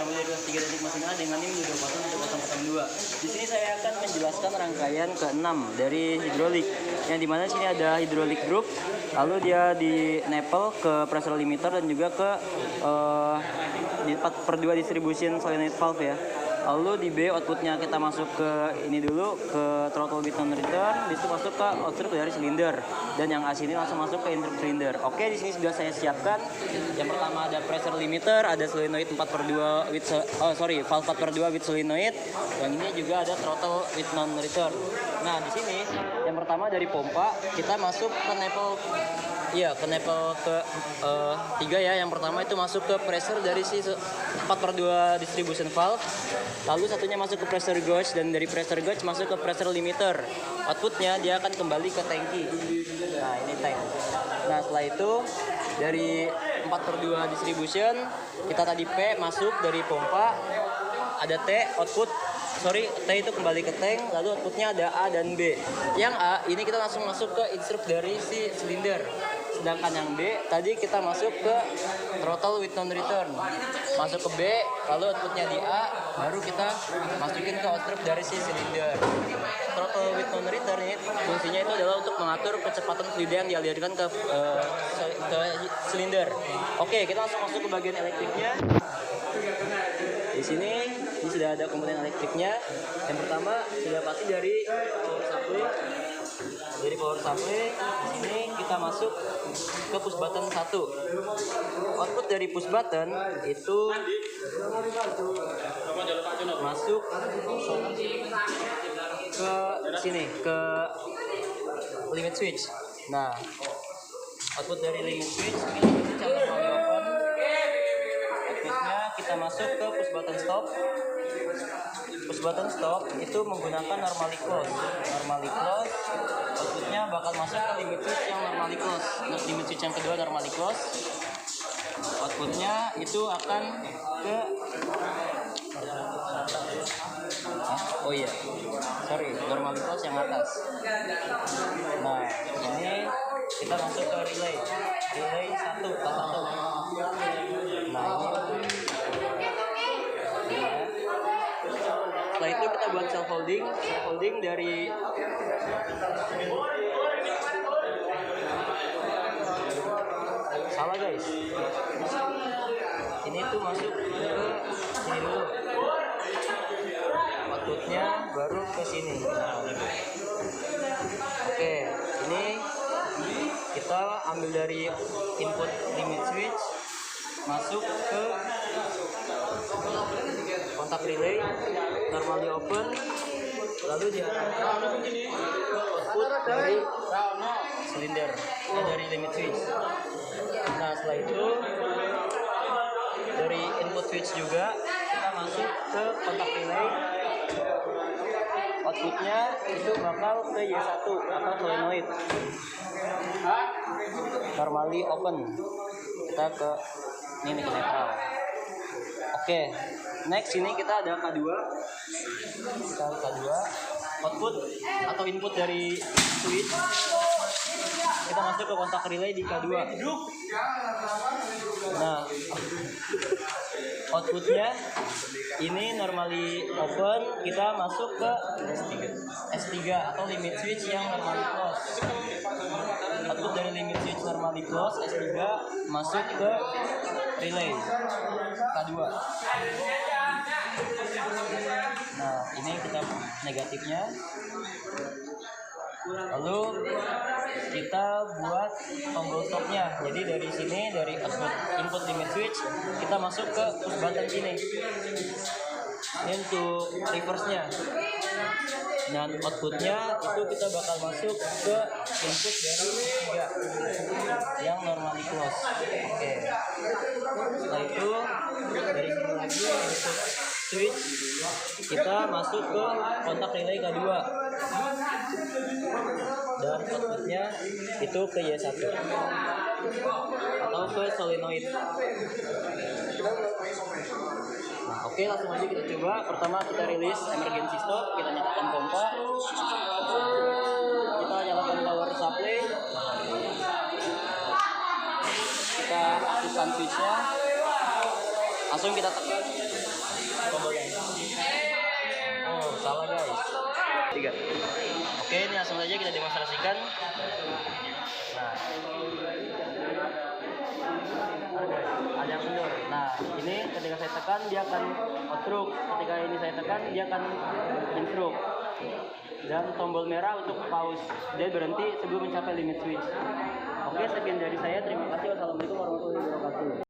diambil dari ruas 3 detik mesin A dengan NIM 221 Di sini saya akan menjelaskan rangkaian ke-6 dari hidrolik, yang dimana sini ada hidrolik group, lalu dia di nipple ke pressure limiter dan juga ke di 4/2 distribution solenoid valve ya. Lalu di B outputnya kita masuk ke ini dulu, ke throttle with non return, itu masuk ke outstrip dari silinder, dan yang A sini langsung masuk ke intrup silinder. Oke, di sini sudah saya siapkan. Yang pertama ada pressure limiter, ada solenoid 4/2 with valve 4/2 with solenoid. Yang ini juga ada throttle with non return. Nah, di sini yang pertama dari pompa kita masuk ke nipple. Iya, ke nipple ke 3 ya. Yang pertama itu masuk ke pressure dari si 4/2 distribution valve. Lalu satunya masuk ke pressure gauge, dan dari pressure gauge masuk ke pressure limiter. Outputnya dia akan kembali ke tangki. Nah, ini tank. Nah, setelah itu dari 4/2 distribution kita tadi P masuk dari pompa, ada T output. T itu kembali ke tank, lalu outputnya ada A dan B. Yang A ini kita langsung masuk ke instrup dari si silinder. Sedangkan yang B tadi kita masuk ke throttle with non return. Masuk ke B, lalu outputnya di A, baru kita masukin ke outstrip dari si silinder. Throttle with non return ini fungsinya itu adalah untuk mengatur kecepatan fluida yang dialirkan ke silinder. Oke, kita langsung masuk ke bagian elektriknya. Di sini sudah ada komponen elektriknya. Yang pertama sudah pasti dari power supply. Dari power supply ini kita masuk ke push button 1. Output dari push button itu masuk ke sini, ke limit switch. Nah, output dari limit switch ini cara open. Outputnya kita masuk ke push button stop. Push button stop itu menggunakan normally close. Normally close, outputnya bakal masuk ke limit switch yang normally close. Nah, limit switch yang kedua normally close, outputnya itu akan ke normally close yang atas. Nah, ini kita masuk ke relay 1. Nah, ini setelah itu kita buat self holding dari salah guys, ini tuh masuk ke sini dulu, outputnya baru ke sini. Nah, oke, ini kita ambil dari input limit switch, masuk ke kontak relay, normally open, lalu diarahkan output dari silinder, dari limit switch. Nah, setelah itu dari input switch juga kita masuk ke kontak relay. Outputnya itu bakal ke Y1 atau solenoid, normally open. Kita ke ini ke netral. Oke, next ini kita ada K2. Output atau input dari switch kita masuk ke kontak relay di K2. Nah, outputnya ini normally open, kita masuk ke S3 atau limit switch yang normally close. Output dari limit switch normally close S3 masuk ke relay K2. Nah, ini kita negatifnya. Lalu kita buat tombol stopnya. Jadi dari sini, dari output input limit switch, kita masuk ke push button sini. Ini untuk reverse-nya. Dan outputnya itu kita bakal masuk ke input dari 3 yang normally close. Oke. Setelah itu dari sini lagi input switch kita masuk ke kontak relay K2. Dan outputnya itu ke Y1 atau ke solenoid. Nah, oke, langsung aja kita coba. Pertama kita rilis emergency stop, kita nyalakan pompa, kita nyalakan power supply, kita aktifkan switchnya, langsung kita tekan. tombolnya. Oh, salah guys. 3. Oke, ini langsung saja kita demonstrasikan. Nah, ada yang kendor. Nah, ini ketika saya tekan dia akan outstroke. Ketika ini saya tekan dia akan instroke. Dan tombol merah untuk pause. Dia berhenti sebelum mencapai limit switch. Oke, sekian dari saya. Terima kasih. Wassalamualaikum warahmatullahi wabarakatuh.